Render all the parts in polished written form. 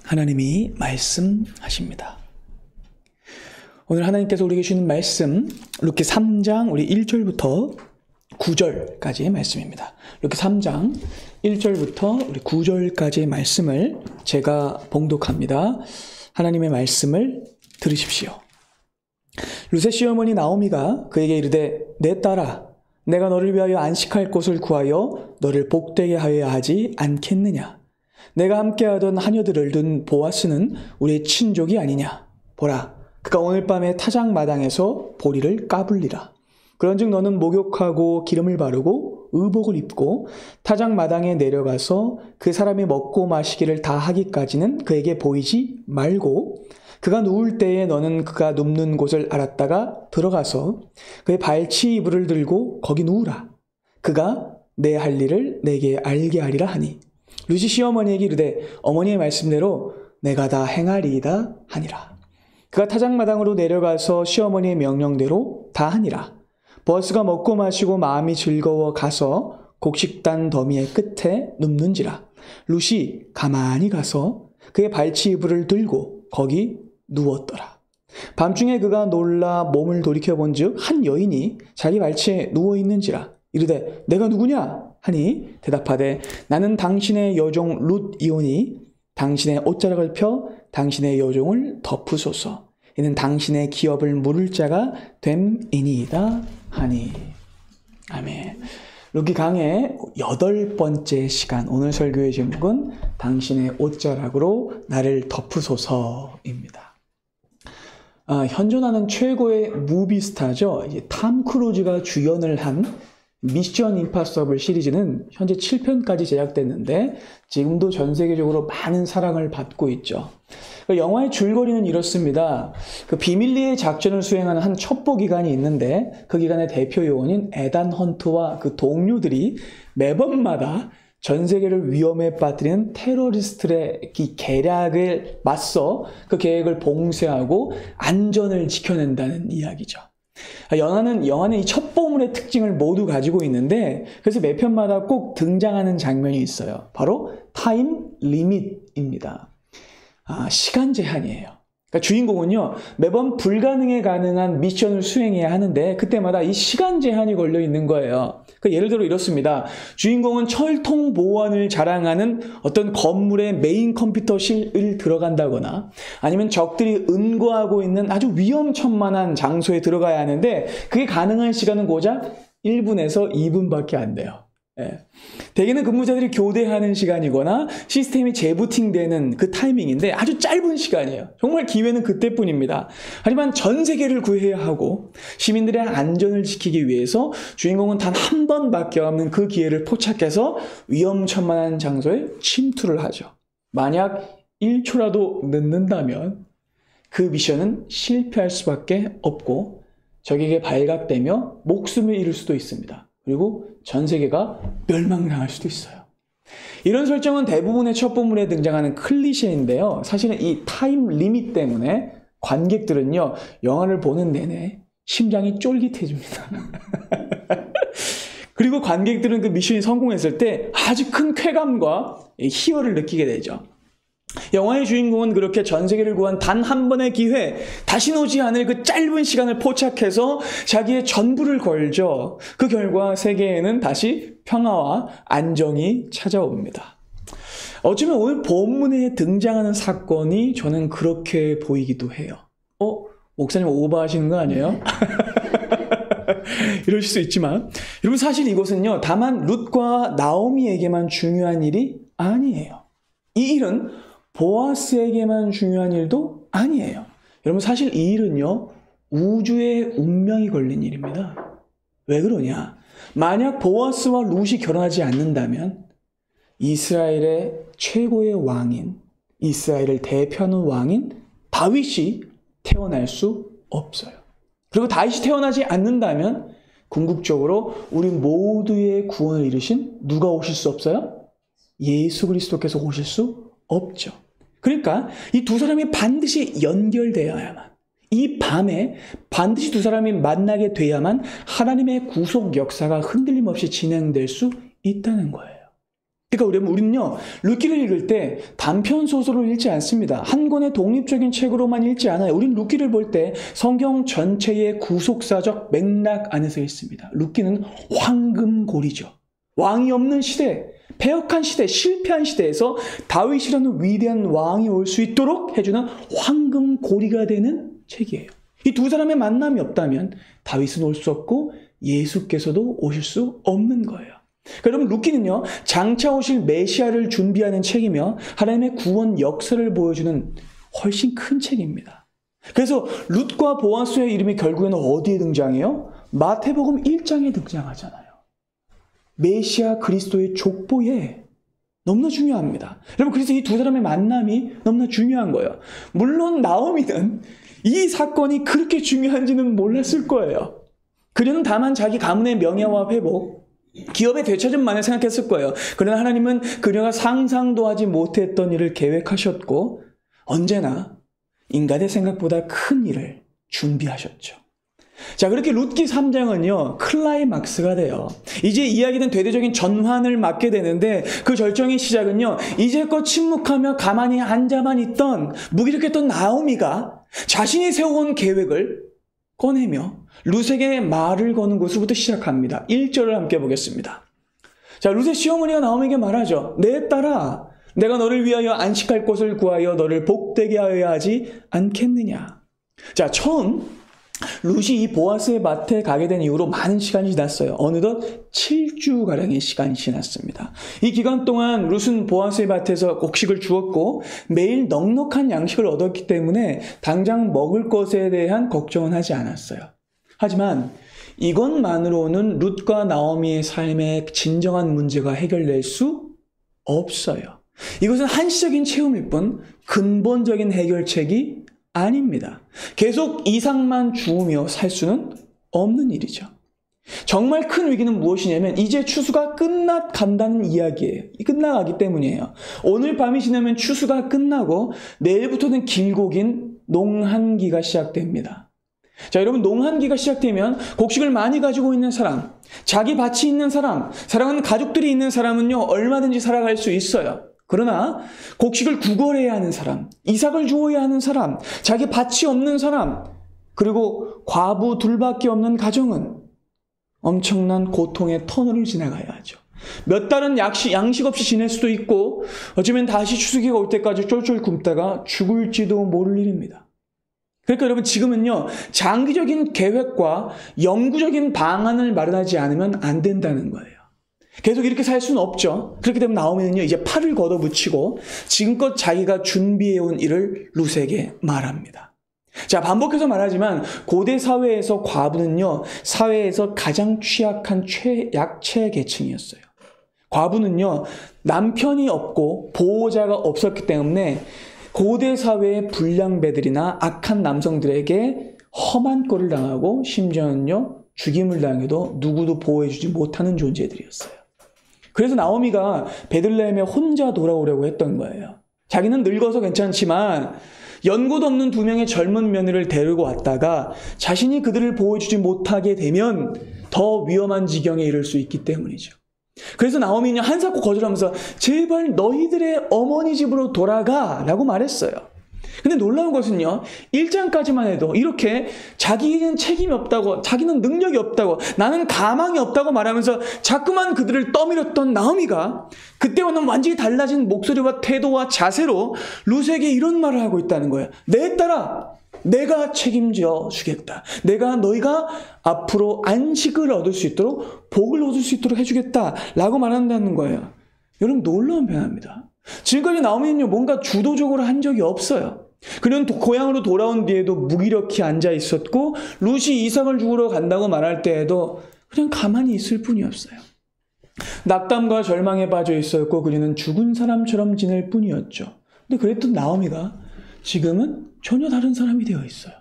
하나님이 말씀하십니다. 오늘 하나님께서 우리에게 주시는 말씀 룻기 3장 우리 1절부터 9절까지의 말씀입니다. 룻기 3장 1절부터 우리 9절까지의 말씀을 제가 봉독합니다. 하나님의 말씀을 들으십시오. 룻의 시어머니 나오미가 그에게 이르되 내 딸아 내가 너를 위하여 안식할 곳을 구하여 너를 복되게 하여야 하지 않겠느냐. 내가 함께하던 하녀들을 둔 보아스는 우리의 친족이 아니냐. 보라 그가 오늘 밤에 타작마당에서 보리를 까불리라. 그런즉 너는 목욕하고 기름을 바르고 의복을 입고 타작마당에 내려가서 그 사람이 먹고 마시기를 다 하기까지는 그에게 보이지 말고 그가 누울 때에 너는 그가 눕는 곳을 알았다가 들어가서 그의 발치 이불을 들고 거기 누우라. 그가 내 할 일을 내게 알게 하리라 하니 룻이 시어머니에게 이르되 어머니의 말씀대로 내가 다 행하리이다 하니라. 그가 타작마당으로 내려가서 시어머니의 명령대로 다 하니라. 보아스가 먹고 마시고 마음이 즐거워 가서 곡식단 더미의 끝에 눕는지라. 룻이 가만히 가서 그의 발치 이불을 들고 거기 누웠더라. 밤중에 그가 놀라 몸을 돌이켜본 즉 한 여인이 자기 발치에 누워있는지라. 이르되 내가 누구냐 하니 대답하되 나는 당신의 여종 룻이오니 당신의 옷자락을 펴 당신의 여종을 덮으소서. 이는 당신의 기업을 물을 자가 됨이니이다 하니. 아멘. 룻기 강의 8번째 시간, 오늘 설교의 제목은 당신의 옷자락으로 나를 덮으소서입니다. 현존하는 최고의 무비 스타죠. 탐 크루즈가 주연을 한 미션 임파서블 시리즈는 현재 7편까지 제작됐는데 지금도 전 세계적으로 많은 사랑을 받고 있죠. 영화의 줄거리는 이렇습니다. 그 비밀리에 작전을 수행하는 한 첩보 기관이 있는데 그 기관의 대표 요원인 에단 헌트와 그 동료들이 매번마다 전 세계를 위험에 빠뜨리는 테러리스트의 계략을 맞서 그 계획을 봉쇄하고 안전을 지켜낸다는 이야기죠. 영화는 이 첩보물의 특징을 모두 가지고 있는데 그래서 매 편마다 꼭 등장하는 장면이 있어요. 바로 타임 리밋입니다. 시간 제한이에요. 그러니까 주인공은요 매번 불가능에 가능한 미션을 수행해야 하는데 그때마다 이 시간 제한이 걸려 있는 거예요. 그러니까 예를 들어 이렇습니다. 주인공은 철통 보안을 자랑하는 어떤 건물의 메인 컴퓨터실을 들어간다거나 아니면 적들이 은거하고 있는 아주 위험천만한 장소에 들어가야 하는데 그게 가능한 시간은 고작 1분에서 2분밖에 안 돼요. 예. 대개는 근무자들이 교대하는 시간이거나 시스템이 재부팅되는 그 타이밍인데 아주 짧은 시간이에요. 정말 기회는 그때뿐입니다. 하지만 전 세계를 구해야 하고 시민들의 안전을 지키기 위해서 주인공은 단 한 번밖에 없는 그 기회를 포착해서 위험천만한 장소에 침투를 하죠. 만약 1초라도 늦는다면 그 미션은 실패할 수밖에 없고 적에게 발각되며 목숨을 잃을 수도 있습니다. 그리고 전 세계가 멸망당할 수도 있어요. 이런 설정은 대부분의 첩보물에 등장하는 클리셰인데요. 사실은 이 타임 리밋 때문에 관객들은요, 영화를 보는 내내 심장이 쫄깃해집니다. 그리고 관객들은 그 미션이 성공했을 때 아주 큰 쾌감과 희열을 느끼게 되죠. 영화의 주인공은 그렇게 전 세계를 구한 단 한 번의 기회, 다시는 오지 않을 그 짧은 시간을 포착해서 자기의 전부를 걸죠. 그 결과 세계에는 다시 평화와 안정이 찾아옵니다. 어쩌면 오늘 본문에 등장하는 사건이 저는 그렇게 보이기도 해요. 목사님 오버하시는 거 아니에요? 이러실 수 있지만 여러분 사실 이것은요 다만 룻과 나오미에게만 중요한 일이 아니에요. 이 일은 보아스에게만 중요한 일도 아니에요. 여러분 사실 이 일은요 우주의 운명이 걸린 일입니다. 왜 그러냐? 만약 보아스와 룻이 결혼하지 않는다면 이스라엘의 최고의 왕인, 이스라엘을 대표하는 왕인 다윗이 태어날 수 없어요. 그리고 다윗이 태어나지 않는다면 궁극적으로 우리 모두의 구원을 이루신 누가 오실 수 없어요? 예수 그리스도께서 오실 수 없죠. 그러니까 이 두 사람이 반드시 연결되어야만, 이 밤에 반드시 두 사람이 만나게 돼야만 하나님의 구속 역사가 흔들림 없이 진행될 수 있다는 거예요. 그러니까 우리는요, 룻기를 읽을 때 단편 소설을 읽지 않습니다. 한 권의 독립적인 책으로만 읽지 않아요. 우리는 룻기를 볼 때 성경 전체의 구속사적 맥락 안에서 읽습니다. 룻기는 황금고리죠. 왕이 없는 시대, 패역한 시대, 실패한 시대에서 다윗이라는 위대한 왕이 올 수 있도록 해주는 황금고리가 되는 책이에요. 이 두 사람의 만남이 없다면 다윗은 올 수 없고 예수께서도 오실 수 없는 거예요. 그러니까 여러분, 룻기는요, 장차 오실 메시아를 준비하는 책이며 하나님의 구원 역사를 보여주는 훨씬 큰 책입니다. 그래서 룻과 보아스의 이름이 결국에는 어디에 등장해요? 마태복음 1장에 등장하잖아요. 메시아 그리스도의 족보에. 너무나 중요합니다. 여러분, 그래서 이 두 사람의 만남이 너무나 중요한 거예요. 물론 나오미는 이 사건이 그렇게 중요한지는 몰랐을 거예요. 그녀는 다만 자기 가문의 명예와 회복, 기업의 되찾음만을 생각했을 거예요. 그러나 하나님은 그녀가 상상도 하지 못했던 일을 계획하셨고 언제나 인간의 생각보다 큰 일을 준비하셨죠. 자, 그렇게 룻기 3장은요, 클라이막스가 돼요. 이제 이야기는 대대적인 전환을 맞게 되는데 그 절정의 시작은요, 이제껏 침묵하며 가만히 앉아만 있던 무기력했던 나오미가 자신이 세워온 계획을 꺼내며 룻에게 말을 거는 것으로부터 시작합니다. 1절을 함께 보겠습니다. 자, 룻의 시어머니가 나오미에게 말하죠. 내 딸아, 내가 너를 위하여 안식할 곳을 구하여 너를 복되게 하여야 하지 않겠느냐. 자, 처음 룻이 이 보아스의 밭에 가게 된 이후로 많은 시간이 지났어요. 어느덧 7주가량의 시간이 지났습니다. 이 기간 동안 룻은 보아스의 밭에서 곡식을 주었고 매일 넉넉한 양식을 얻었기 때문에 당장 먹을 것에 대한 걱정은 하지 않았어요. 하지만 이것만으로는 룻과 나오미의 삶의 진정한 문제가 해결될 수 없어요. 이것은 한시적인 체험일 뿐 근본적인 해결책이 아닙니다. 계속 이상만 주우며 살 수는 없는 일이죠. 정말 큰 위기는 무엇이냐면 이제 추수가 끝나간다는 이야기예요. 끝나가기 때문이에요. 오늘 밤이 지나면 추수가 끝나고 내일부터는 길고 긴 농한기가 시작됩니다. 자, 여러분, 농한기가 시작되면 곡식을 많이 가지고 있는 사람, 자기 밭이 있는 사람, 사랑하는 가족들이 있는 사람은요, 얼마든지 살아갈 수 있어요. 그러나 곡식을 구걸해야 하는 사람, 이삭을 주어야 하는 사람, 자기 밭이 없는 사람, 그리고 과부 둘밖에 없는 가정은 엄청난 고통의 터널을 지나가야 하죠. 몇 달은 양식 없이 지낼 수도 있고 어쩌면 다시 추수기가 올 때까지 쫄쫄 굶다가 죽을지도 모를 일입니다. 그러니까 여러분, 지금은요, 장기적인 계획과 영구적인 방안을 마련하지 않으면 안 된다는 거예요. 계속 이렇게 살 수는 없죠. 그렇기 때문에 나오미는요, 이제 팔을 걷어붙이고 지금껏 자기가 준비해온 일을 룻에게 말합니다. 자, 반복해서 말하지만 고대 사회에서 과부는요, 사회에서 가장 취약한 약체 계층이었어요. 과부는요, 남편이 없고 보호자가 없었기 때문에 고대 사회의 불량배들이나 악한 남성들에게 험한 꼴을 당하고 심지어는요, 죽임을 당해도 누구도 보호해주지 못하는 존재들이었어요. 그래서 나오미가 베들레헴에 혼자 돌아오려고 했던 거예요. 자기는 늙어서 괜찮지만 연고도 없는 두 명의 젊은 며느리를 데리고 왔다가 자신이 그들을 보호해주지 못하게 되면 더 위험한 지경에 이를 수 있기 때문이죠. 그래서 나오미는 한사코 거절하면서 제발 너희들의 어머니 집으로 돌아가 라고 말했어요. 근데 놀라운 것은요, 1장까지만 해도 이렇게 자기는 책임이 없다고, 자기는 능력이 없다고, 나는 가망이 없다고 말하면서 자꾸만 그들을 떠밀었던 나오미가 그때와는 완전히 달라진 목소리와 태도와 자세로 룻에게 이런 말을 하고 있다는 거예요. 내 딸아, 내가 책임져 주겠다. 내가 너희가 앞으로 안식을 얻을 수 있도록, 복을 얻을 수 있도록 해주겠다 라고 말한다는 거예요. 여러분, 놀라운 변화입니다. 지금까지 나오미는요, 뭔가 주도적으로 한 적이 없어요. 그는 고향으로 돌아온 뒤에도 무기력히 앉아 있었고 룻이 이삭을 죽으러 간다고 말할 때에도 그냥 가만히 있을 뿐이었어요. 낙담과 절망에 빠져 있었고 그녀는 죽은 사람처럼 지낼 뿐이었죠. 근데 그랬던 나오미가 지금은 전혀 다른 사람이 되어 있어요.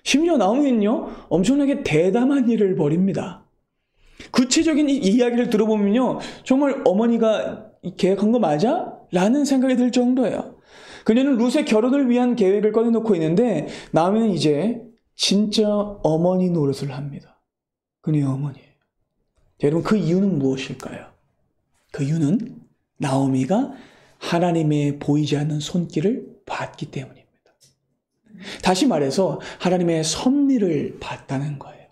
심지어 나오미는요, 엄청나게 대담한 일을 벌입니다. 구체적인 이야기를 들어보면요, 정말 어머니가 계획한 거 맞아? 라는 생각이 들 정도예요. 그녀는 룻의 결혼을 위한 계획을 꺼내놓고 있는데 나오미는 이제 진짜 어머니 노릇을 합니다. 그녀의 어머니예요. 여러분, 그 이유는 무엇일까요? 그 이유는 나오미가 하나님의 보이지 않는 손길을 봤기 때문입니다. 다시 말해서 하나님의 섭리를 봤다는 거예요.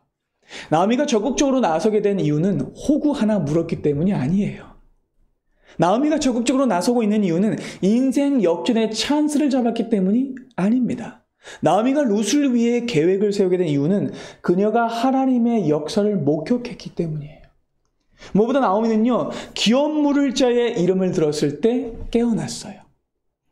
나오미가 적극적으로 나서게 된 이유는 호구 하나 물었기 때문이 아니에요. 나오미가 적극적으로 나서고 있는 이유는 인생 역전의 찬스를 잡았기 때문이 아닙니다. 나오미가 룻을 위해 계획을 세우게 된 이유는 그녀가 하나님의 역사를 목격했기 때문이에요. 무엇보다 나오미는요, 기업 물을 자의 이름을 들었을 때 깨어났어요.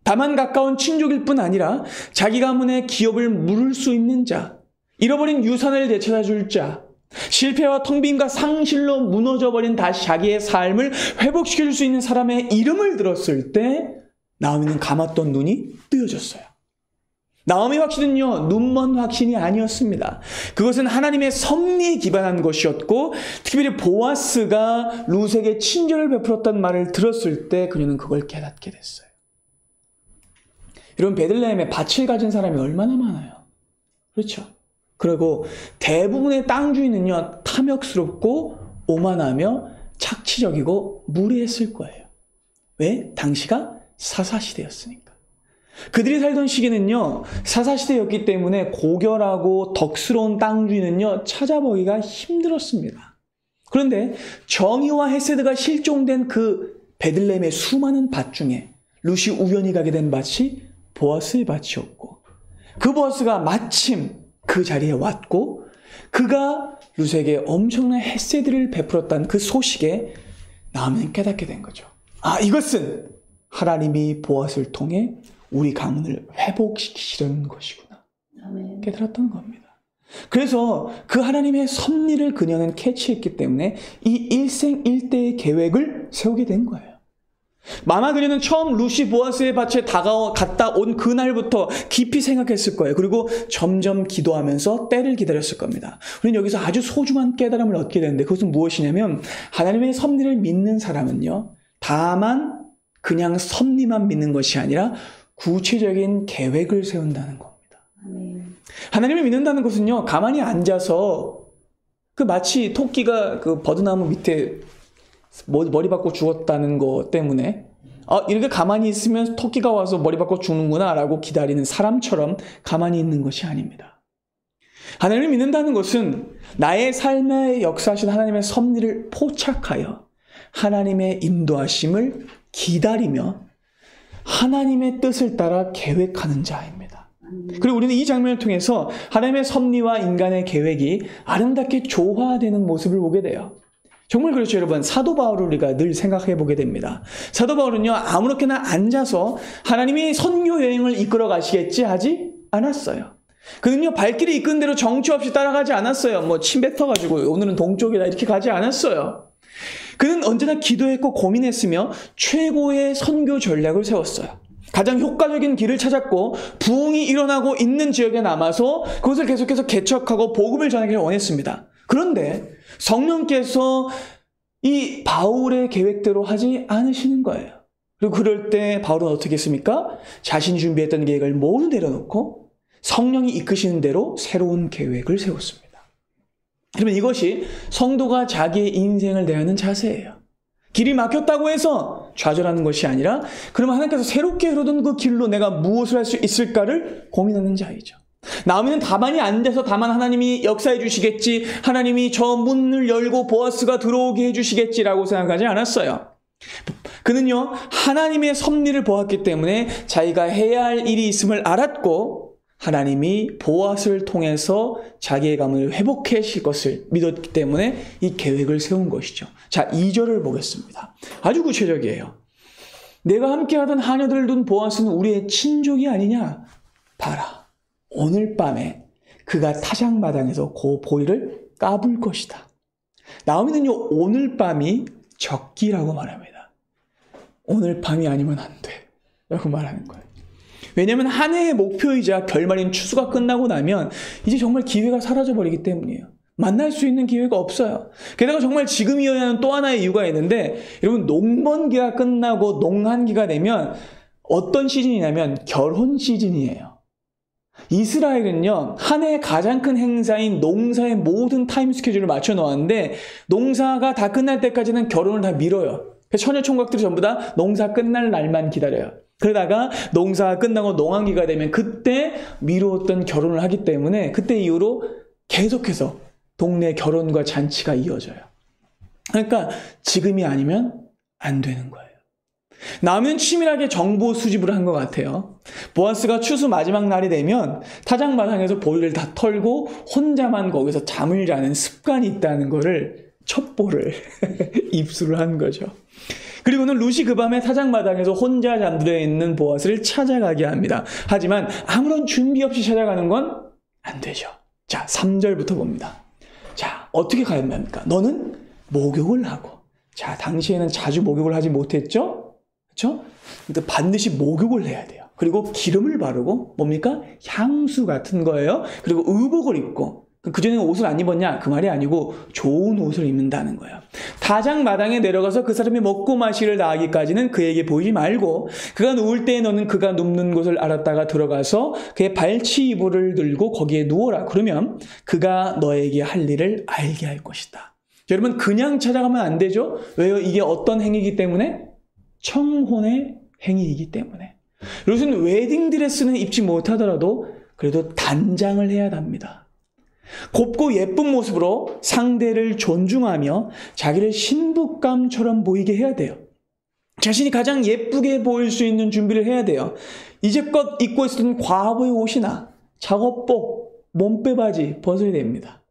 다만 가까운 친족일 뿐 아니라 자기 가문의 기업을 물을 수 있는 자, 잃어버린 유산을 되찾아 줄 자, 실패와 텅빈과 상실로 무너져버린 다시 자기의 삶을 회복시켜줄 수 있는 사람의 이름을 들었을 때 나오미는 감았던 눈이 뜨여졌어요. 나오미 확신은요, 눈먼 확신이 아니었습니다. 그것은 하나님의 섭리에 기반한 것이었고, 특별히 보아스가 룻에게 친절을 베풀었던 말을 들었을 때 그녀는 그걸 깨닫게 됐어요. 여러분, 베들레헴에 밭을 가진 사람이 얼마나 많아요. 그렇죠? 그리고 대부분의 땅 주인은요, 탐욕스럽고 오만하며 착취적이고 무례했을 거예요. 왜? 당시가 사사시대였으니까. 그들이 살던 시기는요, 사사시대였기 때문에 고결하고 덕스러운 땅 주인은요, 찾아보기가 힘들었습니다. 그런데 정의와 헤세드가 실종된 그 베들레헴의 수많은 밭 중에 룻이 우연히 가게 된 밭이 보아스의 밭이었고, 그 보아스가 마침 그 자리에 왔고, 그가 룻에게 엄청난 헤세드를 베풀었다는 그 소식에 나오미는 깨닫게 된 거죠. 아, 이것은 하나님이 보아스를 통해 우리 가문을 회복시키시려는 것이구나. 깨달았던 겁니다. 그래서 그 하나님의 섭리를 그녀는 캐치했기 때문에 이 일생일대의 계획을 세우게 된 거예요. 아마 그녀는 처음 룻이 보아스의 밭에 갔다 온 그날부터 깊이 생각했을 거예요. 그리고 점점 기도하면서 때를 기다렸을 겁니다. 우리는 여기서 아주 소중한 깨달음을 얻게 되는데, 그것은 무엇이냐면 하나님의 섭리를 믿는 사람은요, 다만 그냥 섭리만 믿는 것이 아니라 구체적인 계획을 세운다는 겁니다. 하나님을 믿는다는 것은요, 가만히 앉아서 마치 토끼가 그 버드나무 밑에 머리 박고 죽었다는 것 때문에 이렇게 가만히 있으면 토끼가 와서 머리 박고 죽는구나 라고 기다리는 사람처럼 가만히 있는 것이 아닙니다. 하나님을 믿는다는 것은 나의 삶에 역사하신 하나님의 섭리를 포착하여 하나님의 인도하심을 기다리며 하나님의 뜻을 따라 계획하는 자입니다. 그리고 우리는 이 장면을 통해서 하나님의 섭리와 인간의 계획이 아름답게 조화되는 모습을 보게 돼요. 정말 그렇죠, 여러분. 사도 바울을 우리가 늘 생각해 보게 됩니다. 사도 바울은요, 아무렇게나 앉아서 하나님이 선교 여행을 이끌어 가시겠지 하지 않았어요. 그는요, 발길이 이끄는 대로 정처 없이 따라가지 않았어요. 침 뱉어가지고 오늘은 동쪽이다 이렇게 가지 않았어요. 그는 언제나 기도했고 고민했으며 최고의 선교 전략을 세웠어요. 가장 효과적인 길을 찾았고 부흥이 일어나고 있는 지역에 남아서 그것을 계속해서 개척하고 복음을 전하기를 원했습니다. 그런데 성령께서 이 바울의 계획대로 하지 않으시는 거예요. 그리고 그럴 때 바울은 어떻게 했습니까? 자신이 준비했던 계획을 모두 내려놓고 성령이 이끄시는 대로 새로운 계획을 세웠습니다. 그러면 이것이 성도가 자기의 인생을 대하는 자세예요. 길이 막혔다고 해서 좌절하는 것이 아니라, 그러면 하나님께서 새롭게 흐르던 그 길로 내가 무엇을 할 수 있을까를 고민하는 자이죠. 나오미는 다만이 앉아서 다만 하나님이 역사해 주시겠지, 하나님이 저 문을 열고 보아스가 들어오게 해 주시겠지라고 생각하지 않았어요. 그는요, 하나님의 섭리를 보았기 때문에 자기가 해야 할 일이 있음을 알았고, 하나님이 보아스를 통해서 자기의 가문을 회복해 주실 것을 믿었기 때문에 이 계획을 세운 것이죠. 자, 2절을 보겠습니다. 아주 구체적이에요. 내가 함께하던 하녀들을 둔 보아스는 우리의 친족이 아니냐? 봐라, 오늘 밤에 그가 타작마당에서 그 보리를 까불 것이다. 나오미는요, 오늘 밤이 적기라고 말합니다. 오늘 밤이 아니면 안 돼 라고 말하는 거예요. 왜냐하면 한 해의 목표이자 결말인 추수가 끝나고 나면 이제 정말 기회가 사라져버리기 때문이에요. 만날 수 있는 기회가 없어요. 게다가 정말 지금이어야 하는 또 하나의 이유가 있는데, 여러분, 농번기가 끝나고 농한기가 되면 어떤 시즌이냐면 결혼 시즌이에요. 이스라엘은요, 한 해의 가장 큰 행사인 농사의 모든 타임 스케줄을 맞춰 놓았는데, 농사가 다 끝날 때까지는 결혼을 다 미뤄요. 처녀 총각들이 전부 다 농사 끝날 날만 기다려요. 그러다가 농사가 끝나고 농한기가 되면 그때 미루었던 결혼을 하기 때문에 그때 이후로 계속해서 동네 결혼과 잔치가 이어져요. 그러니까 지금이 아니면 안 되는 거예요. 나오면 치밀하게 정보 수집을 한 것 같아요. 보아스가 추수 마지막 날이 되면 타작마당에서 보리를 다 털고 혼자만 거기서 잠을 자는 습관이 있다는 거를 첩보를 입수를 한 거죠. 그리고는 룻이 그 밤에 타작마당에서 혼자 잠들어 있는 보아스를 찾아가게 합니다. 하지만 아무런 준비 없이 찾아가는 건 안 되죠. 자, 3절부터 봅니다. 자, 어떻게 가야 합니까? 너는 목욕을 하고. 자, 당시에는 자주 목욕을 하지 못했죠? 그렇죠? 근데 반드시 목욕을 해야 돼요. 그리고 기름을 바르고 뭡니까? 향수 같은 거예요. 그리고 의복을 입고. 그전에는 옷을 안 입었냐? 그 말이 아니고 좋은 옷을 입는다는 거예요. 타작마당에 내려가서 그 사람이 먹고 마시기를 다하기까지는 그에게 보이지 말고 그가 누울 때에 너는 그가 눕는 곳을 알았다가 들어가서 그의 발치 이불을 들고 거기에 누워라. 그러면 그가 너에게 할 일을 알게 할 것이다. 여러분 그냥 찾아가면 안 되죠? 왜요? 이게 어떤 행위이기 때문에? 청혼의 행위이기 때문에. 룻은 웨딩드레스는 입지 못하더라도 그래도 단장을 해야 합니다. 곱고 예쁜 모습으로 상대를 존중하며 자기를 신부감처럼 보이게 해야 돼요. 자신이 가장 예쁘게 보일 수 있는 준비를 해야 돼요. 이제껏 입고 있었던 과부의 옷이나 작업복, 몸빼바지 벗어야 됩니다.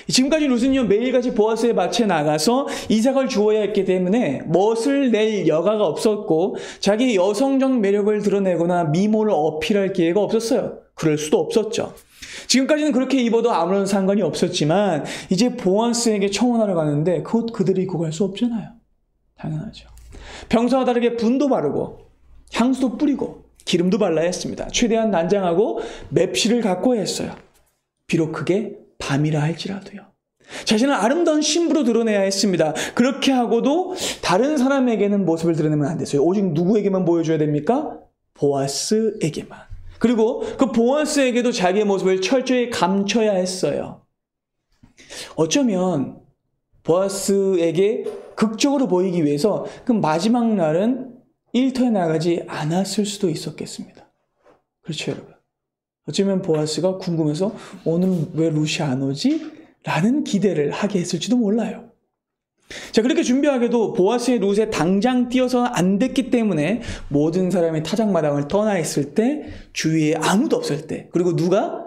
지금까지 룻은요 매일같이 보아스의 밭에 나가서 이삭을 주어야 했기 때문에 멋을 낼 여가가 없었고 자기의 여성적 매력을 드러내거나 미모를 어필할 기회가 없었어요. 그럴 수도 없었죠. 지금까지는 그렇게 입어도 아무런 상관이 없었지만 이제 보아스에게 청혼하러 가는데 그 옷 그대로 입고 갈 수 없잖아요. 당연하죠. 평소와 다르게 분도 바르고 향수도 뿌리고 기름도 발라야 했습니다. 최대한 단장하고 맵시를 갖고 했어요. 비록 그게 밤이라 할지라도요. 자신을 아름다운 신부로 드러내야 했습니다. 그렇게 하고도 다른 사람에게는 모습을 드러내면 안 됐어요. 오직 누구에게만 보여줘야 됩니까? 보아스에게만. 그리고 그 보아스에게도 자기의 모습을 철저히 감춰야 했어요. 어쩌면 보아스에게 극적으로 보이기 위해서 그 마지막 날은 일터에 나가지 않았을 수도 있었겠습니다. 그렇죠, 여러분? 어쩌면 보아스가 궁금해서 오늘 왜 룻이 안 오지? 라는 기대를 하게 했을지도 몰라요. 자, 그렇게 준비하게도 보아스의 룻에 당장 뛰어서는 안 됐기 때문에 모든 사람이 타작마당을 떠나 있을 때 주위에 아무도 없을 때 그리고 누가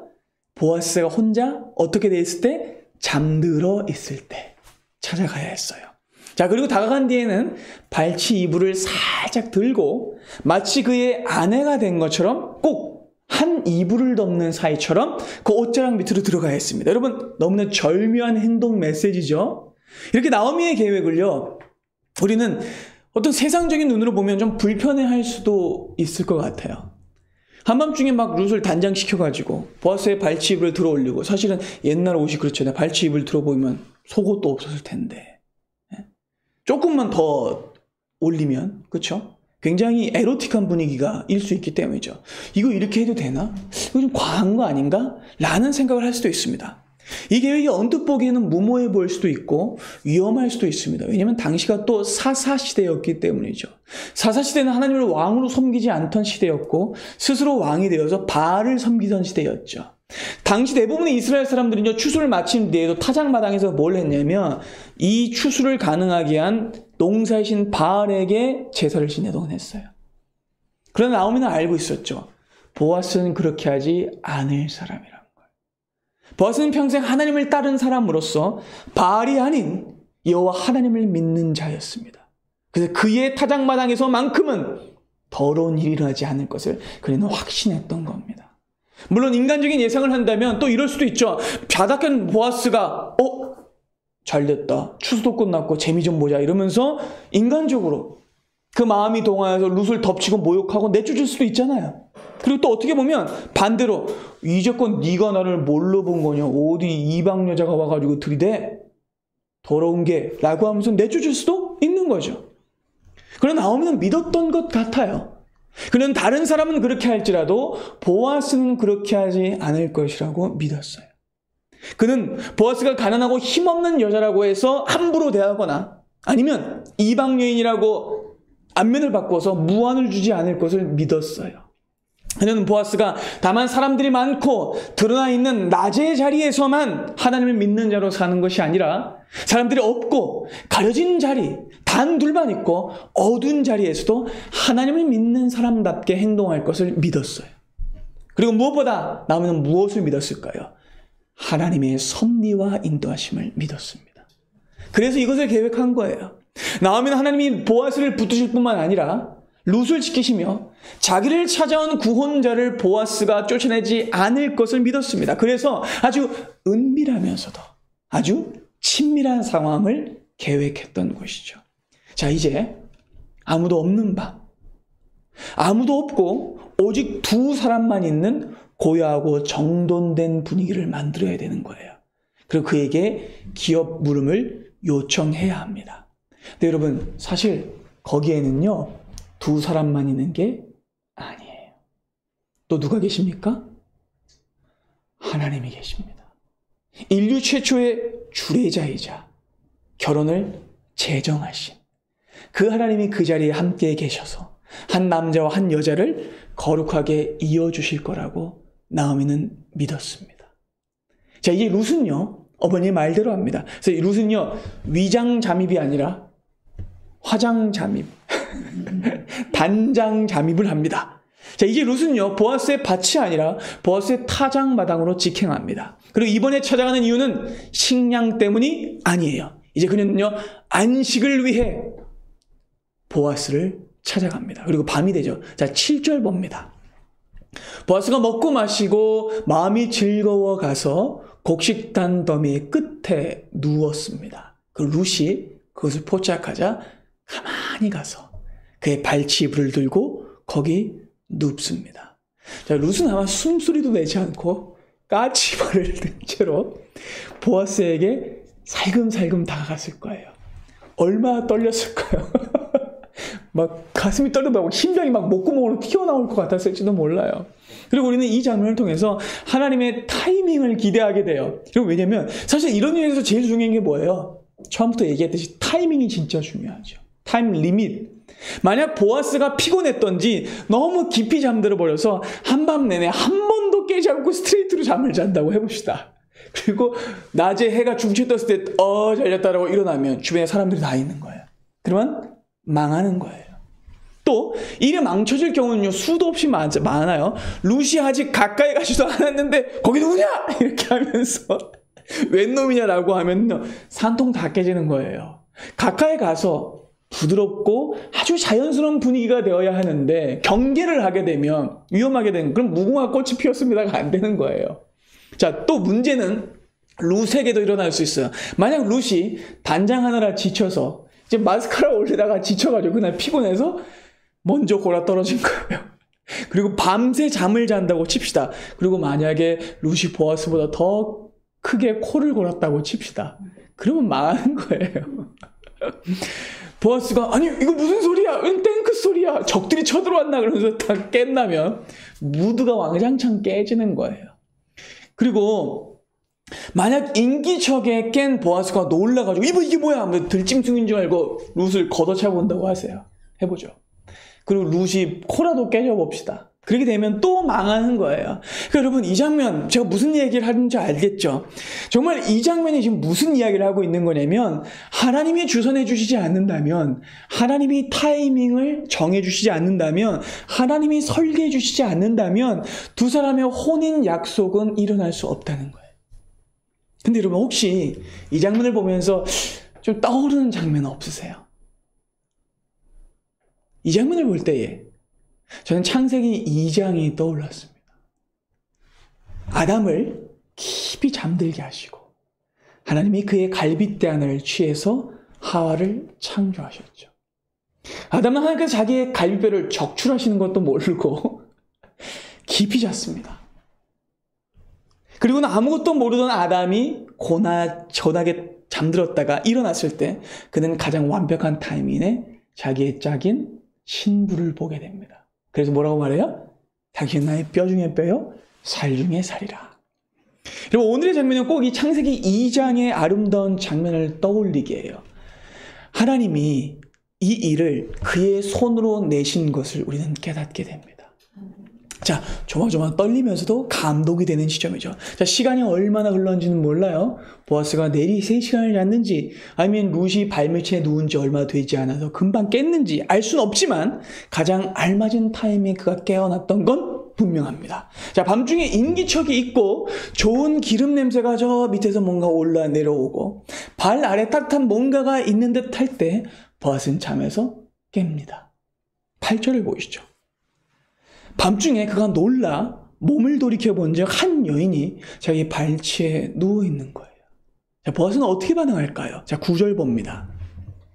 보아스가 혼자 어떻게 돼 있을 때 잠들어 있을 때 찾아가야 했어요. 자, 그리고 다가간 뒤에는 발치 이불을 살짝 들고 마치 그의 아내가 된 것처럼 꼭 한 이불을 덮는 사이처럼 그 옷자락 밑으로 들어가야 했습니다. 여러분 너무나 절묘한 행동 메시지죠. 이렇게 나오미의 계획을요 우리는 어떤 세상적인 눈으로 보면 좀 불편해할 수도 있을 것 같아요. 한밤중에 막 룻을 단장시켜가지고 보아스의 발치 이불을 들어 올리고 사실은 옛날 옷이 그렇잖아요. 발치 이불 들어 보이면 속옷도 없었을 텐데 조금만 더 올리면 그렇죠? 굉장히 에로틱한 분위기가 일 수 있기 때문이죠. 이거 이렇게 해도 되나? 이거 좀 과한 거 아닌가? 라는 생각을 할 수도 있습니다. 이 계획이 언뜻 보기에는 무모해 보일 수도 있고 위험할 수도 있습니다. 왜냐하면 당시가 또 사사시대였기 때문이죠. 사사시대는 하나님을 왕으로 섬기지 않던 시대였고 스스로 왕이 되어서 바알을 섬기던 시대였죠. 당시 대부분의 이스라엘 사람들은요 추수를 마친 뒤에도 타작마당에서 뭘 했냐면 이 추수를 가능하게 한 농사의 신 바알에게 제사를 지내곤 했어요. 그러나 나오미는 알고 있었죠. 보아스는 그렇게 하지 않을 사람이라는 걸. 보아스는 평생 하나님을 따른 사람으로서 바알이 아닌 여호와 하나님을 믿는 자였습니다. 그래서 그의 타작마당에서만큼은 더러운 일이 일어나지 않을 것을 그는 확신했던 겁니다. 물론 인간적인 예상을 한다면 또 이럴 수도 있죠. 바닥엔 보아스가 잘됐다. 추수도 끝났고 재미 좀 보자 이러면서 인간적으로 그 마음이 동하여서 룻을 덮치고 모욕하고 내쫓을 수도 있잖아요. 그리고 또 어떻게 보면 반대로 이제껏 네가 나를 뭘로 본 거냐. 어디 이방 여자가 와가지고 들이대 더러운 게 라고 하면서 내쫓을 수도 있는 거죠. 그러나 나오미는 믿었던 것 같아요. 그는 다른 사람은 그렇게 할지라도 보아스는 그렇게 하지 않을 것이라고 믿었어요. 그는 보아스가 가난하고 힘없는 여자라고 해서 함부로 대하거나 아니면 이방 여인이라고 안면을 바꿔서 무한을 주지 않을 것을 믿었어요. 그녀는 보아스가 다만 사람들이 많고 드러나 있는 낮의 자리에서만 하나님을 믿는 자로 사는 것이 아니라 사람들이 없고 가려진 자리, 단 둘만 있고 어두운 자리에서도 하나님을 믿는 사람답게 행동할 것을 믿었어요. 그리고 무엇보다 나오면 무엇을 믿었을까요? 하나님의 섭리와 인도하심을 믿었습니다. 그래서 이것을 계획한 거예요. 나오면 하나님이 보아스를 붙드실 뿐만 아니라 룻을 지키시며 자기를 찾아온 구원자를 보아스가 쫓아내지 않을 것을 믿었습니다. 그래서 아주 은밀하면서도 아주 친밀한 상황을 계획했던 것이죠. 자, 이제 아무도 없는 밤, 아무도 없고 오직 두 사람만 있는 고요하고 정돈된 분위기를 만들어야 되는 거예요. 그리고 그에게 기업 물음을 요청해야 합니다. 근데 여러분, 사실 거기에는요, 두 사람만 있는 게 아니에요. 또 누가 계십니까? 하나님이 계십니다. 인류 최초의 주례자이자 결혼을 제정하신 그 하나님이 그 자리에 함께 계셔서 한 남자와 한 여자를 거룩하게 이어주실 거라고 나오미는 믿었습니다. 자, 이제 룻은요, 어머니의 말대로 합니다. 그래서 이 룻은요, 위장 잠입이 아니라 화장 잠입, 단장 잠입을 합니다. 자, 이제 룻은요, 보아스의 밭이 아니라 보아스의 타작마당으로 직행합니다. 그리고 이번에 찾아가는 이유는 식량 때문이 아니에요. 이제 그녀는요, 안식을 위해 보아스를 찾아갑니다. 그리고 밤이 되죠. 자, 7절 봅니다. 보아스가 먹고 마시고 마음이 즐거워 가서 곡식단 더미 끝에 누웠습니다. 그 룻이 그것을 포착하자 가만히 가서 그의 발치불을 들고 거기 눕습니다. 자, 룻은 아마 숨소리도 내지 않고 까치발을 든 채로 보아스에게 살금살금 다가갔을 거예요. 얼마나 떨렸을까요? 막 가슴이 떨려가고 심장이 막 목구멍으로 튀어나올 것 같았을지도 몰라요. 그리고 우리는 이 장면을 통해서 하나님의 타이밍을 기대하게 돼요. 그리고 왜냐면 사실 이런 일에서 제일 중요한 게 뭐예요? 처음부터 얘기했듯이 타이밍이 진짜 중요하죠. 타임 리밋. 만약 보아스가 피곤했던지 너무 깊이 잠들어 버려서 한밤 내내 한 번도 깨지 않고 스트레이트로 잠을 잔다고 해봅시다. 그리고 낮에 해가 중체 떴을 때 잘 잤다라고 일어나면 주변에 사람들이 다 있는 거예요. 그러면 망하는 거예요. 또 일이 망쳐질 경우는요, 수도 없이 많아요. 룻이 아직 가까이 가지도 않았는데 거기 누구냐? 이렇게 하면서 웬 놈이냐라고 하면 산통 다 깨지는 거예요. 가까이 가서 부드럽고 아주 자연스러운 분위기가 되어야 하는데 경계를 하게 되면 위험하게 되는, 그럼 무궁화 꽃이 피었습니다가 안 되는 거예요. 자, 또 문제는 룻에게도 일어날 수 있어요. 만약 룻이 단장하느라 지쳐서 이제 마스카라 올리다가 지쳐가지고 그날 피곤해서 먼저 골아 떨어진 거예요. 그리고 밤새 잠을 잔다고 칩시다. 그리고 만약에 룻이 보아스보다 더 크게 코를 골았다고 칩시다. 그러면 망하는 거예요. 보아스가 아니 이거 무슨 소리야? 은 탱크 소리야? 적들이 쳐들어왔나? 그러면서 다 깬다면 무드가 왕장창 깨지는 거예요. 그리고 만약 인기척에 깬 보아스가 놀라가지고 이게 뭐야? 들짐승인 줄 알고 룻을 걷어차본다고 하세요. 해보죠. 그리고 룻이 코라도 깨져봅시다. 그렇게 되면 또 망하는 거예요. 그러니까 여러분, 이 장면 제가 무슨 얘기를 하는지 알겠죠? 정말 이 장면이 지금 무슨 이야기를 하고 있는 거냐면, 하나님이 주선해 주시지 않는다면, 하나님이 타이밍을 정해 주시지 않는다면, 하나님이 설계해 주시지 않는다면 두 사람의 혼인 약속은 일어날 수 없다는 거예요. 근데 여러분, 혹시 이 장면을 보면서 좀 떠오르는 장면 없으세요? 이 장면을 볼 때에 저는 창세기 2장이 떠올랐습니다. 아담을 깊이 잠들게 하시고 하나님이 그의 갈빗대 하나를 취해서 하와를 창조하셨죠. 아담은 하나님께서 자기의 갈빗뼈를 적출하시는 것도 모르고 깊이 잤습니다. 그리고는 아무것도 모르던 아담이 고나게 잠들었다가 일어났을 때 그는 가장 완벽한 타이밍에 자기의 짝인 신부를 보게 됩니다. 그래서 뭐라고 말해요? 당신 나의 뼈 중에 뼈요, 살 중에 살이라. 그리고 오늘의 장면은 꼭 이 창세기 2장의 아름다운 장면을 떠올리게 해요. 하나님이 이 일을 그의 손으로 내신 것을 우리는 깨닫게 됩니다. 자, 조마조마 떨리면서도 감동이 되는 시점이죠. 자, 시간이 얼마나 흘렀는지는 몰라요. 보아스가 내리 3시간을 잤는지 아니면 룻이 발밑에 누운 지 얼마 되지 않아서 금방 깼는지 알 수는 없지만 가장 알맞은 타임에 그가 깨어났던 건 분명합니다. 자, 밤중에 인기척이 있고 좋은 기름 냄새가 저 밑에서 뭔가 올라 내려오고 발 아래 따뜻한 뭔가가 있는 듯 할 때 보아스는 잠에서 깹니다. 8절을 보시죠. 밤중에 그가 놀라 몸을 돌이켜본 적 한 여인이 자기 발치에 누워있는 거예요. 자, 보아스는 어떻게 반응할까요? 자, 9절 봅니다.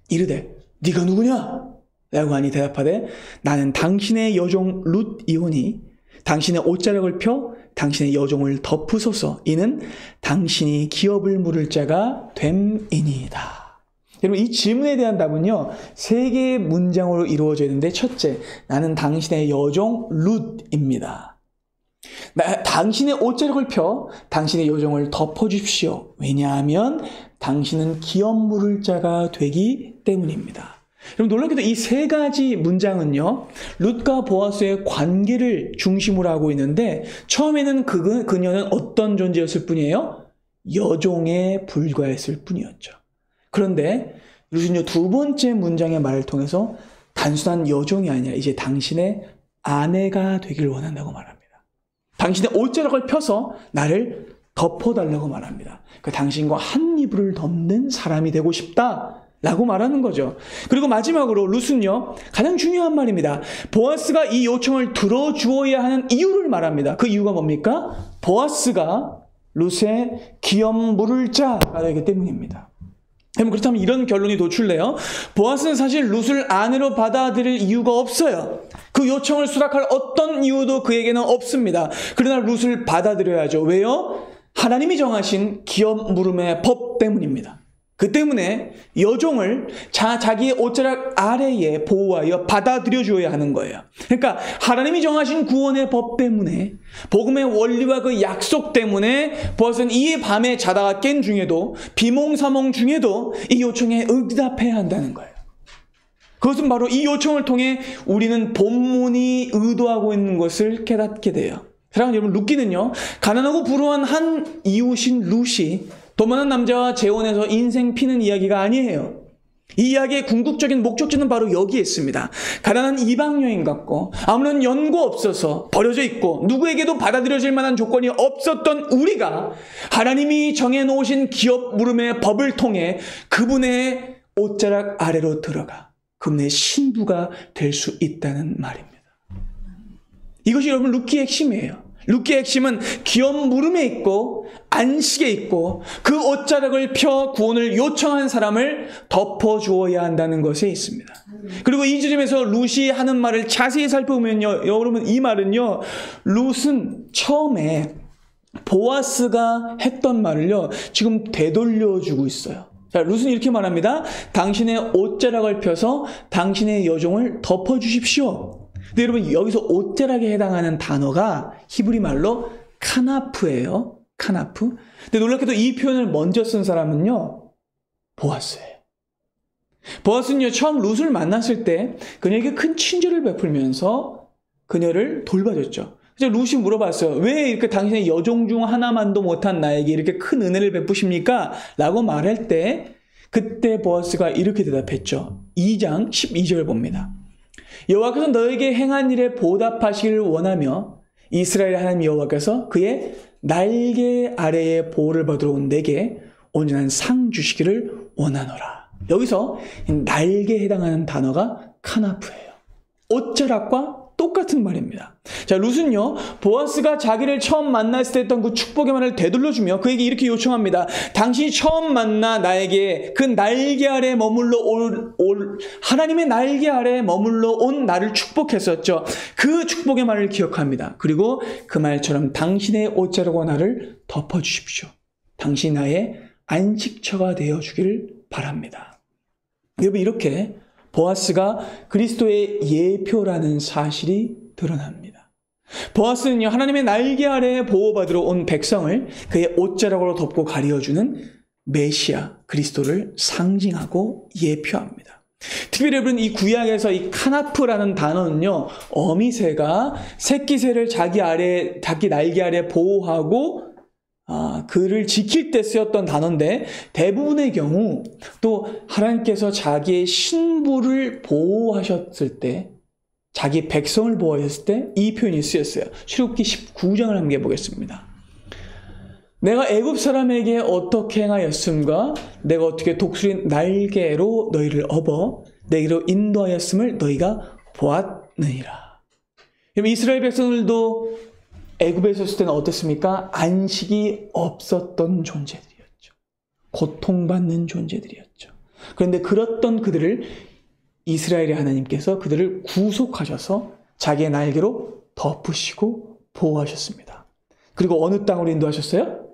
이르되 네가 누구냐? 라고 하니 대답하되 나는 당신의 여종 룻이오니 당신의 옷자락을 펴 당신의 여종을 덮으소서. 이는 당신이 기업을 물을 자가 됨이니이다. 여러분, 이 질문에 대한 답은요 3개의 문장으로 이루어져 있는데, 첫째, 나는 당신의 여종 룻입니다. 당신의 옷자락을 펴 당신의 여종을 덮어주십시오. 왜냐하면 당신은 기업 물을 자가 되기 때문입니다. 여러분, 놀랍게도 이 3가지 문장은요 룻과 보아스의 관계를 중심으로 하고 있는데, 처음에는 그녀는 어떤 존재였을 뿐이에요? 여종에 불과했을 뿐이었죠. 그런데 룻은요 2번째 문장의 말을 통해서 단순한 여종이 아니라 이제 당신의 아내가 되길 원한다고 말합니다. 당신의 옷자락을 펴서 나를 덮어달라고 말합니다. 그 당신과 한 이불을 덮는 사람이 되고 싶다라고 말하는 거죠. 그리고 마지막으로 룻은요 가장 중요한 말입니다. 보아스가 이 요청을 들어주어야 하는 이유를 말합니다. 그 이유가 뭡니까? 보아스가 룻의 기업 물을 자가 되기 때문입니다. 그렇다면 이런 결론이 도출돼요. 보아스는 사실 룻을 아내로 받아들일 이유가 없어요. 그 요청을 수락할 어떤 이유도 그에게는 없습니다. 그러나 룻을 받아들여야죠. 왜요? 하나님이 정하신 기업 물음의 법 때문입니다. 그 때문에 여종을 자기의 옷자락 아래에 보호하여 받아들여 줘야 하는 거예요. 그러니까 하나님이 정하신 구원의 법 때문에, 복음의 원리와 그 약속 때문에 보아스는 이 밤에 자다가 깬 중에도, 비몽사몽 중에도 이 요청에 응답해야 한다는 거예요. 그것은 바로 이 요청을 통해 우리는 본문이 의도하고 있는 것을 깨닫게 돼요. 사랑하는 여러분, 룻기는요 가난하고 불우한 한 이웃인 룻이 돈 많은 남자와 재혼해서 인생 피는 이야기가 아니에요. 이 이야기의 궁극적인 목적지는 바로 여기에 있습니다. 가난한 이방 여인 같고 아무런 연고 없어서 버려져 있고 누구에게도 받아들여질 만한 조건이 없었던 우리가 하나님이 정해놓으신 기업 물음의 법을 통해 그분의 옷자락 아래로 들어가 그분의 신부가 될 수 있다는 말입니다. 이것이 여러분 룻기의 핵심이에요. 룻기의 핵심은 기업 물음에 있고 안식에 있고 그 옷자락을 펴 구원을 요청한 사람을 덮어주어야 한다는 것에 있습니다. 그리고 이 지점에서 룻이 하는 말을 자세히 살펴보면요, 여러분 이 말은요 룻은 처음에 보아스가 했던 말을요 지금 되돌려주고 있어요. 자, 룻은 이렇게 말합니다. 당신의 옷자락을 펴서 당신의 여종을 덮어주십시오. 근데 여러분 여기서 옷자락에 해당하는 단어가 히브리 말로 카나프예요. 카나프. 근데 놀랍게도 이 표현을 먼저 쓴 사람은요 보아스예요. 보아스는요 처음 룻을 만났을 때 그녀에게 큰 친절을 베풀면서 그녀를 돌봐줬죠. 그래서 룻이 물어봤어요. 왜 이렇게 당신의 여종 중 하나만도 못한 나에게 이렇게 큰 은혜를 베푸십니까? 라고 말할 때 그때 보아스가 이렇게 대답했죠. 2장 12절 봅니다. 여호와께서 너에게 행한 일에 보답하시기를 원하며 이스라엘 하나님 여호와께서 그의 날개 아래에 보호를 받으러 온 내게 온전한 상 주시기를 원하노라. 여기서 날개에 해당하는 단어가 카나프예요. 옷자락과 똑같은 말입니다. 자, 룻은요 보아스가 자기를 처음 만났을 때 했던 그 축복의 말을 되돌려주며 그에게 이렇게 요청합니다. 당신이 처음 만나 나에게 그 날개 아래 머물러 하나님의 날개 아래 머물러 온 나를 축복했었죠. 그 축복의 말을 기억합니다. 그리고 그 말처럼 당신의 옷자락과 나를 덮어주십시오. 당신 나의 안식처가 되어주기를 바랍니다. 여러분, 이렇게 보아스가 그리스도의 예표라는 사실이 드러납니다. 보아스는요 하나님의 날개 아래에 보호받으러 온 백성을 그의 옷자락으로 덮고 가려주는 메시아 그리스도를 상징하고 예표합니다. 특별히 여러분 이 구약에서 이 카나프라는 단어는요, 어미새가 새끼새를 자기 날개 아래 보호하고 그를 지킬 때 쓰였던 단어인데, 대부분의 경우 또 하나님께서 자기의 신부를 보호하셨을 때, 자기 백성을 보호하셨을 때 이 표현이 쓰였어요. 출애굽기 19장을 함께 보겠습니다. 내가 애굽 사람에게 어떻게 행하였음과 내가 어떻게 독수리 날개로 너희를 업어 내게로 인도하였음을 너희가 보았느니라. 그럼 이스라엘 백성들도 애굽에 있었을 때는 어땠습니까? 안식이 없었던 존재들이었죠. 고통받는 존재들이었죠. 그런데 그랬던 그들을 이스라엘의 하나님께서 그들을 구속하셔서 자기의 날개로 덮으시고 보호하셨습니다. 그리고 어느 땅으로 인도하셨어요?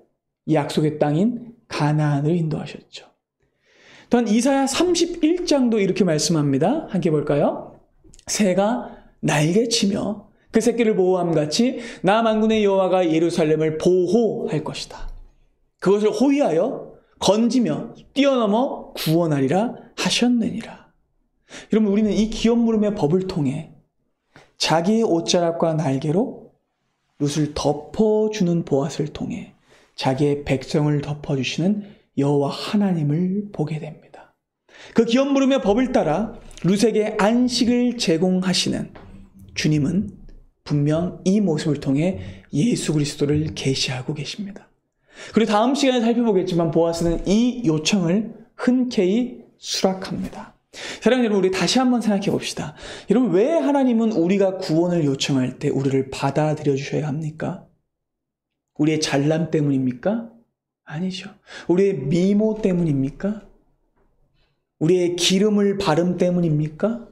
약속의 땅인 가나안으로 인도하셨죠. 또한 이사야 31장도 이렇게 말씀합니다. 함께 볼까요? 새가 날개치며 그 새끼를 보호함 같이 나 만군의 여호와가 예루살렘을 보호할 것이다. 그것을 호위하여 건지며 뛰어넘어 구원하리라 하셨느니라. 여러분, 우리는 이 기업 물음의 법을 통해 자기의 옷자락과 날개로 룻을 덮어주는 보아스를 통해 자기의 백성을 덮어주시는 여호와 하나님을 보게 됩니다. 그 기업 물음의 법을 따라 룻에게 안식을 제공하시는 주님은 분명 이 모습을 통해 예수 그리스도를 계시하고 계십니다. 그리고 다음 시간에 살펴보겠지만 보아스는 이 요청을 흔쾌히 수락합니다. 사랑하는 여러분, 우리 다시 한번 생각해 봅시다. 여러분, 왜 하나님은 우리가 구원을 요청할 때 우리를 받아들여 주셔야 합니까? 우리의 잘남 때문입니까? 아니죠. 우리의 미모 때문입니까? 우리의 기름을 바름 때문입니까?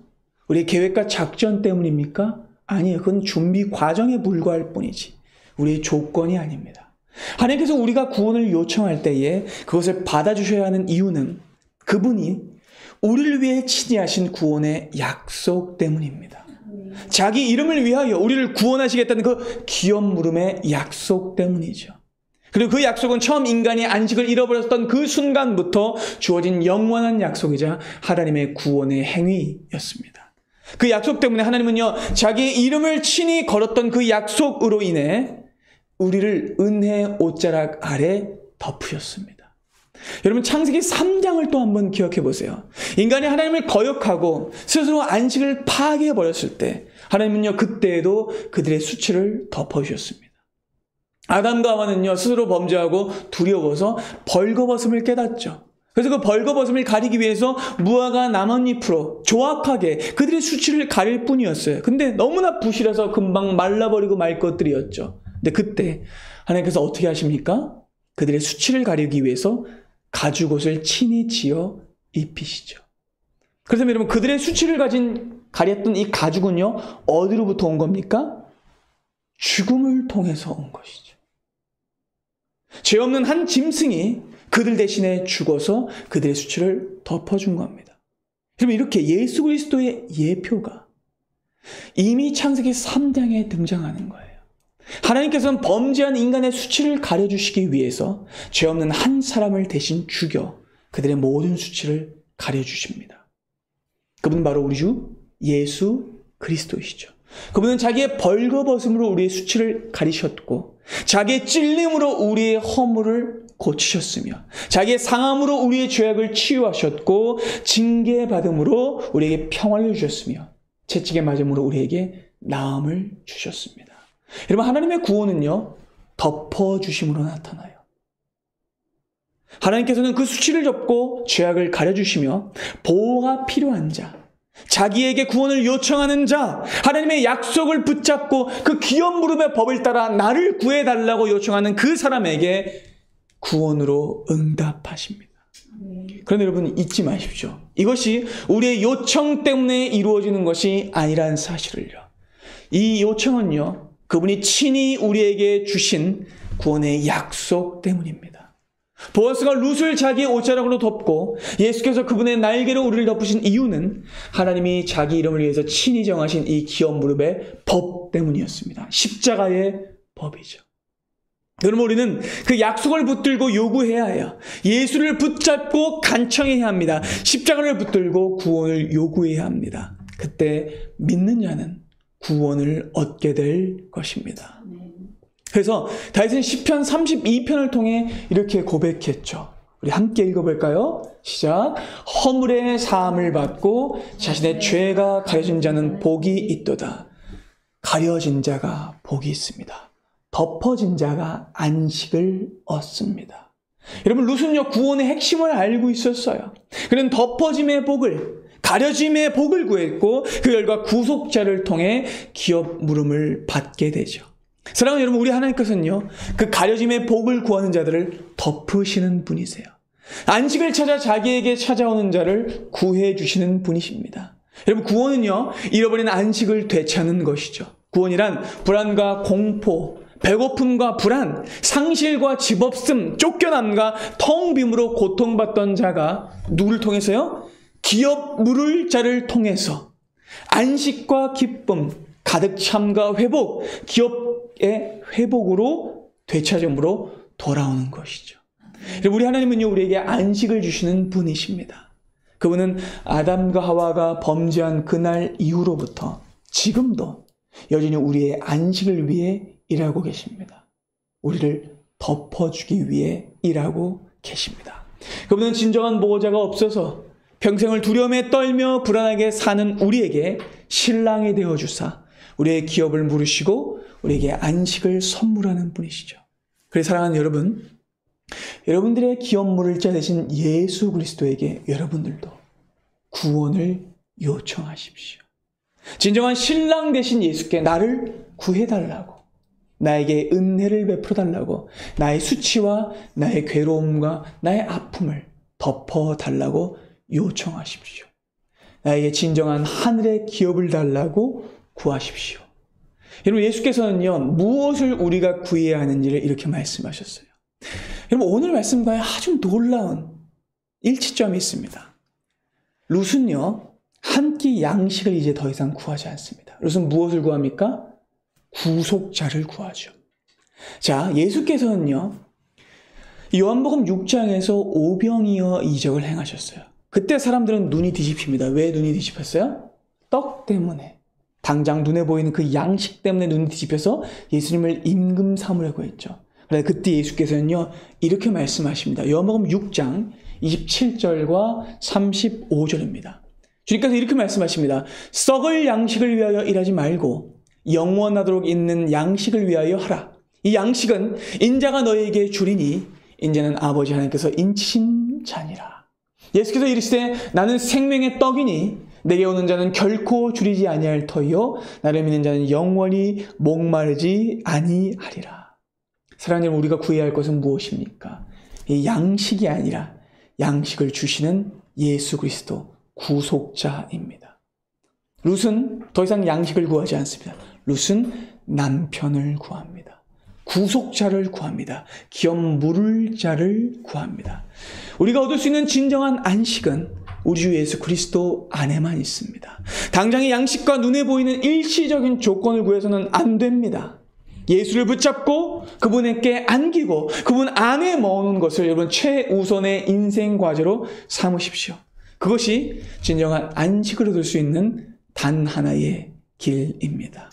우리의 계획과 작전 때문입니까? 아니에요. 그건 준비 과정에 불과할 뿐이지 우리의 조건이 아닙니다. 하나님께서 우리가 구원을 요청할 때에 그것을 받아주셔야 하는 이유는 그분이 우리를 위해 친히 하신 구원의 약속 때문입니다. 자기 이름을 위하여 우리를 구원하시겠다는 그 기업 물음의 약속 때문이죠. 그리고 그 약속은 처음 인간이 안식을 잃어버렸던 그 순간부터 주어진 영원한 약속이자 하나님의 구원의 행위였습니다. 그 약속 때문에 하나님은요, 자기의 이름을 친히 걸었던 그 약속으로 인해 우리를 은혜의 옷자락 아래 덮으셨습니다. 여러분, 창세기 3장을 또 한번 기억해 보세요. 인간이 하나님을 거역하고 스스로 안식을 파괴해버렸을 때 하나님은요, 그때에도 그들의 수치를 덮어주셨습니다. 아담과 하와는요, 스스로 범죄하고 두려워서 벌거벗음을 깨닫죠. 그래서 그 벌거벗음을 가리기 위해서 무화과 나뭇잎으로 조악하게 그들의 수치를 가릴 뿐이었어요. 근데 너무나 부실해서 금방 말라버리고 말 것들이었죠. 근데 그때 하나님께서 어떻게 하십니까? 그들의 수치를 가리기 위해서 가죽옷을 친히 지어 입히시죠. 그래서 여러분, 그들의 수치를 가렸던 이 가죽은요, 어디로부터 온 겁니까? 죽음을 통해서 온 것이죠. 죄 없는 한 짐승이 그들 대신에 죽어서 그들의 수치를 덮어준 겁니다. 그럼 이렇게 예수 그리스도의 예표가 이미 창세기 3장에 등장하는 거예요. 하나님께서는 범죄한 인간의 수치를 가려주시기 위해서 죄 없는 한 사람을 대신 죽여 그들의 모든 수치를 가려주십니다. 그분은 바로 우리 주 예수 그리스도이시죠. 그분은 자기의 벌거벗음으로 우리의 수치를 가리셨고 자기의 찔림으로 우리의 허물을 고치셨으며 자기의 상함으로 우리의 죄악을 치유하셨고 징계받음으로 우리에게 평화를 주셨으며 채찍에 맞음으로 우리에게 나음을 주셨습니다. 여러분, 하나님의 구원은요, 덮어주심으로 나타나요. 하나님께서는 그 수치를 덮고 죄악을 가려주시며 보호가 필요한 자, 자기에게 구원을 요청하는 자, 하나님의 약속을 붙잡고 그 기업 물음의 법을 따라 나를 구해달라고 요청하는 그 사람에게 구원으로 응답하십니다. 그런데 여러분, 잊지 마십시오. 이것이 우리의 요청 때문에 이루어지는 것이 아니라는 사실을요. 이 요청은요, 그분이 친히 우리에게 주신 구원의 약속 때문입니다. 보아스가 룻을 자기의 옷자락으로 덮고 예수께서 그분의 날개로 우리를 덮으신 이유는 하나님이 자기 이름을 위해서 친히 정하신 이 기업 무릎의 법 때문이었습니다. 십자가의 법이죠. 그럼 우리는 그 약속을 붙들고 요구해야 해요. 예수를 붙잡고 간청해야 합니다. 십자가를 붙들고 구원을 요구해야 합니다. 그때 믿는 자는 구원을 얻게 될 것입니다. 그래서 다윗은 시편 32편을 통해 이렇게 고백했죠. 우리 함께 읽어볼까요? 시작. 허물의 사함을 받고 자신의 죄가 가려진 자는 복이 있도다. 가려진 자가 복이 있습니다. 덮어진 자가 안식을 얻습니다. 여러분, 룻은요 구원의 핵심을 알고 있었어요. 그는 덮어짐의 복을, 가려짐의 복을 구했고 그 결과 구속자를 통해 기업 물음을 받게 되죠. 사랑하는 여러분, 우리 하나님께서는요 그 가려짐의 복을 구하는 자들을 덮으시는 분이세요. 안식을 찾아 자기에게 찾아오는 자를 구해 주시는 분이십니다. 여러분, 구원은요 잃어버린 안식을 되찾는 것이죠. 구원이란 불안과 공포, 배고픔과 불안, 상실과 집 없음, 쫓겨남과 텅 빔으로 고통받던 자가 누구를 통해서요? 기업 물을 자를 통해서 안식과 기쁨, 가득 참과 회복, 기업의 회복으로 되찾음으로 돌아오는 것이죠. 우리 하나님은요 우리에게 안식을 주시는 분이십니다. 그분은 아담과 하와가 범죄한 그날 이후로부터 지금도 여전히 우리의 안식을 위해 일하고 계십니다. 우리를 덮어주기 위해 일하고 계십니다. 그분은 진정한 보호자가 없어서 평생을 두려움에 떨며 불안하게 사는 우리에게 신랑이 되어주사 우리의 기업을 물으시고 우리에게 안식을 선물하는 분이시죠. 그래서 사랑하는 여러분, 여러분들의 기업 물을 자 되신 예수 그리스도에게 여러분들도 구원을 요청하십시오. 진정한 신랑 되신 예수께 나를 구해달라고, 나에게 은혜를 베풀어달라고, 나의 수치와 나의 괴로움과 나의 아픔을 덮어달라고 요청하십시오. 나에게 진정한 하늘의 기업을 달라고 구하십시오. 여러분, 예수께서는요 무엇을 우리가 구해야 하는지를 이렇게 말씀하셨어요. 여러분, 오늘 말씀과의 아주 놀라운 일치점이 있습니다. 룻은요 한 끼 양식을 이제 더 이상 구하지 않습니다. 룻은 무엇을 구합니까? 구속자를 구하죠. 자, 예수께서는요 요한복음 6장에서 오병이어 이적을 행하셨어요. 그때 사람들은 눈이 뒤집힙니다. 왜 눈이 뒤집혔어요? 떡 때문에. 당장 눈에 보이는 그 양식 때문에 눈이 뒤집혀서 예수님을 임금 삼으려고 했죠. 그래서 그때 예수께서는요 이렇게 말씀하십니다. 요한복음 6장 27절과 35절입니다. 주님께서 이렇게 말씀하십니다. 썩을 양식을 위하여 일하지 말고 영원하도록 있는 양식을 위하여 하라. 이 양식은 인자가 너희에게 주리니 인자는 아버지 하나님께서 인치신 자니라. 예수께서 이르시되 나는 생명의 떡이니 내게 오는 자는 결코 줄이지 아니할 터이요 나를 믿는 자는 영원히 목마르지 아니하리라. 사랑하는 여러분, 우리가 구해야 할 것은 무엇입니까? 이 양식이 아니라 양식을 주시는 예수 그리스도 구속자입니다. 룻은 더 이상 양식을 구하지 않습니다. 룻은 남편을 구합니다. 구속자를 구합니다. 기업 물을 자를 구합니다. 우리가 얻을 수 있는 진정한 안식은 우리 주 예수 그리스도 안에만 있습니다. 당장의 양식과 눈에 보이는 일시적인 조건을 구해서는 안 됩니다. 예수를 붙잡고 그분에게 안기고 그분 안에 머무는 것을 여러분 최우선의 인생 과제로 삼으십시오. 그것이 진정한 안식을 얻을 수 있는 단 하나의 길입니다.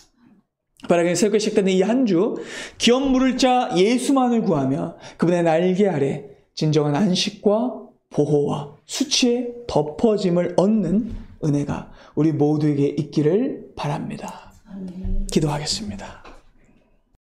바라게 새롭게 시작되는 이 한 주 기업 물을 자 예수만을 구하며 그분의 날개 아래 진정한 안식과 보호와 수치의 덮어짐을 얻는 은혜가 우리 모두에게 있기를 바랍니다. 기도하겠습니다.